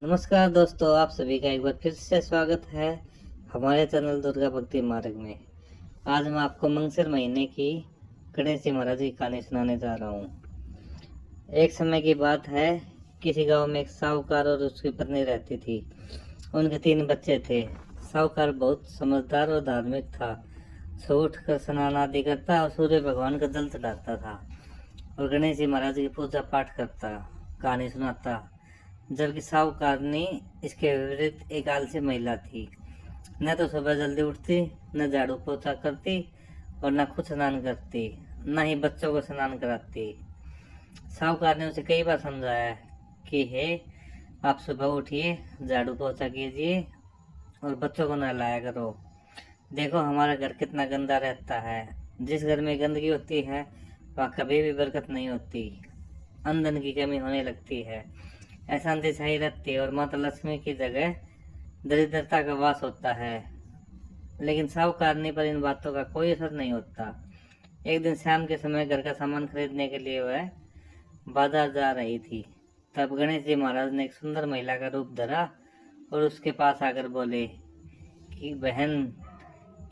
नमस्कार दोस्तों, आप सभी का एक बार फिर से स्वागत है हमारे चैनल दुर्गा भक्ति मार्ग में। आज मैं आपको मंगसर महीने की गणेश जी महाराज की कहानी सुनाने जा रहा हूँ। एक समय की बात है, किसी गांव में एक साहूकार और उसकी पत्नी रहती थी। उनके 3 बच्चे थे। साहूकार बहुत समझदार और धार्मिक था। सुबह उठकर स्नान आदि करता और सूर्य भगवान का जल चढ़ाता था और गणेश जी महाराज की पूजा पाठ करता, कहानी सुनाता। जबकि साहूकारनी इसके विपरीत एक आलसी महिला थी। न तो सुबह जल्दी उठती, न झाड़ू पोछा करती और न खुद स्नान करती, न ही बच्चों को स्नान कराती। साहूकार ने उसे कई बार समझाया कि हे, आप सुबह उठिए, झाड़ू पोछा कीजिए और बच्चों को नहलाया करो। देखो हमारा घर कितना गंदा रहता है। जिस घर में गंदगी होती है वहाँ कभी भी बरकत नहीं होती, आमदनी की कमी होने लगती है, अशांति छाई रहती है और माता लक्ष्मी की जगह दरिद्रता का वास होता है। लेकिन साहूकारनी पर इन बातों का कोई असर नहीं होता। एक दिन शाम के समय घर का सामान खरीदने के लिए वह बाजार जा रही थी। तब गणेश जी महाराज ने एक सुंदर महिला का रूप धरा और उसके पास आकर बोले कि बहन,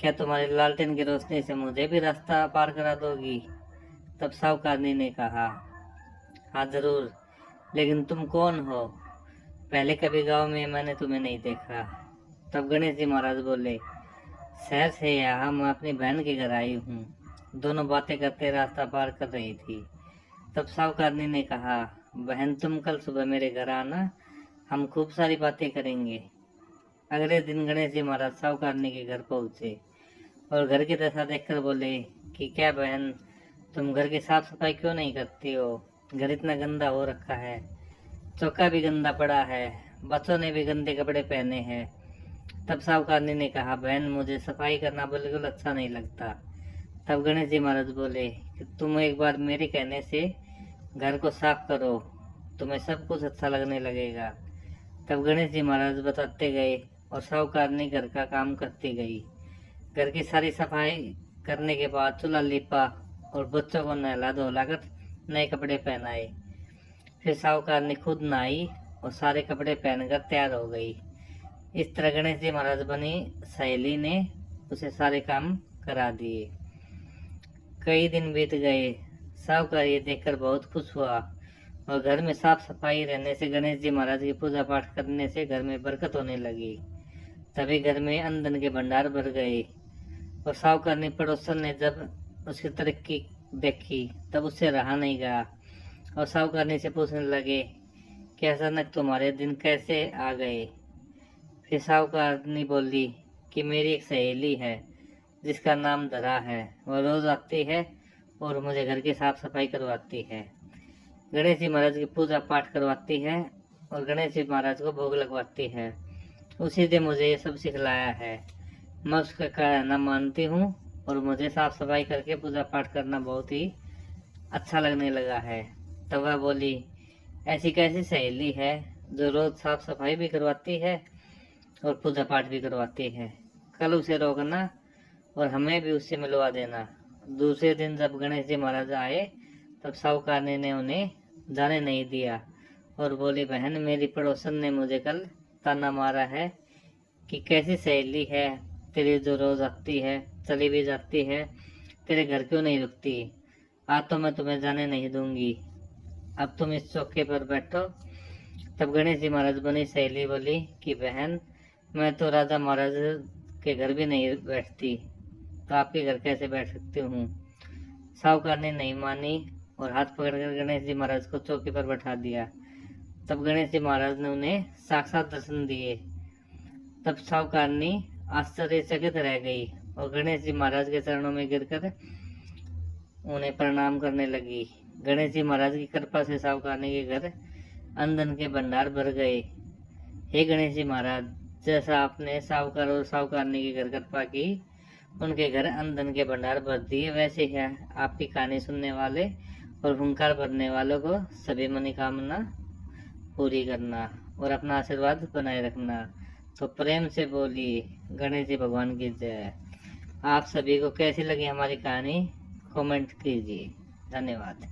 क्या तुम्हारी लालटेन की रोशनी से मुझे भी रास्ता पार करा दोगी? तब साहूकारनी ने कहा, हाँ जरूर, लेकिन तुम कौन हो? पहले कभी गांव में मैंने तुम्हें नहीं देखा। तब गणेश जी महाराज बोले, शहर से यहाँ मैं अपनी बहन के घर आई हूँ। दोनों बातें करते रास्ता पार कर रही थी। तब साहूकारनी ने कहा, बहन तुम कल सुबह मेरे घर आना, हम खूब सारी बातें करेंगे। अगले दिन गणेश जी महाराज साहूकारनी के घर पहुँचे और घर की दशा देखकर बोले कि क्या बहन, तुम घर की साफ सफाई क्यों नहीं करती हो? घर इतना गंदा हो रखा है, चौका भी गंदा पड़ा है, बच्चों ने भी गंदे कपड़े पहने हैं। तब साहूकारनी ने कहा, बहन मुझे सफाई करना बिल्कुल अच्छा नहीं लगता। तब गणेश जी महाराज बोले कि तुम एक बार मेरे कहने से घर को साफ करो, तुम्हें सब कुछ अच्छा लगने लगेगा। तब गणेश जी महाराज बताते गए और साहूकारनी घर का काम करती गई। घर की सारी सफाई करने के बाद चूल्हा लीपा और बच्चों को नहला धोलाकर नए कपड़े पहनाए। फिर साहूकारनी खुद नहाई और सारे कपड़े पहनकर तैयार हो गई। इस तरह गणेश जी महाराज बनी सहेली ने उसे सारे काम करा दिए। कई दिन बीत गए। साहूकार ये देखकर बहुत खुश हुआ और घर में साफ सफाई रहने से, गणेश जी महाराज की पूजा पाठ करने से घर में बरकत होने लगी। तभी घर में आमदनी के भंडार भर गए और साहूकारनी पड़ोसन ने जब उसकी तरक्की देखी तब उससे रहा नहीं गया और साहूकारनी से पूछने लगे कि अचानक तुम्हारे दिन कैसे आ गए? फिर साहूकारनी बोली कि मेरी एक सहेली है जिसका नाम धरा है। वह रोज आती है और मुझे घर की साफ सफाई करवाती है, गणेश जी महाराज की पूजा पाठ करवाती है और गणेश जी महाराज को भोग लगवाती है। उसी ने मुझे ये सब सिखलाया है। मैं उसका कहना मानती हूँ और मुझे साफ सफाई करके पूजा पाठ करना बहुत ही अच्छा लगने लगा है। तब वह बोली, ऐसी कैसी सहेली है जो रोज साफ सफाई भी करवाती है और पूजा पाठ भी करवाती है? कल उसे रोकना और हमें भी उससे मिलवा देना। दूसरे दिन जब गणेश जी महाराज आए तब साहूकारनी ने उन्हें जाने नहीं दिया और बोली, बहन मेरी पड़ोसन ने मुझे कल ताना मारा है कि कैसी सहेली है तेरी जो रोज आती है, चली भी जाती है, तेरे घर क्यों नहीं रुकती? आज तो मैं तुम्हें जाने नहीं दूंगी, अब तुम इस चौके पर बैठो। तब गणेश जी महाराज बनी सहेली बोली कि बहन, मैं तो राजा महाराज के घर भी नहीं बैठती, तो आपके घर कैसे बैठ सकती हूँ? साहूकार ने नहीं मानी और हाथ पकड़कर गणेश जी महाराज को चौकी पर बैठा दिया। तब गणेश जी महाराज ने उन्हें साक्षात दर्शन दिए। तब साहूकारनी आश्चर्यचकित रह गई और गणेश जी महाराज के चरणों में गिरकर उन्हें प्रणाम करने लगी। गणेश जी महाराज की कृपा से साहूकारनी के घर आमदनी के भंडार भर गए। हे गणेश जी महाराज, जैसा आपने साहूकार और साहूकारनी के घर कृपा की, उनके घर आमदनी के भंडार भर दिए, वैसे ही आपकी कहानी सुनने वाले और हुंकार भरने वालों को सभी मनोकामना पूरी करना और अपना आशीर्वाद बनाए रखना। तो प्रेम से बोलिए गणेश जी भगवान की जय। आप सभी को कैसी लगी हमारी कहानी कमेंट कीजिए। धन्यवाद।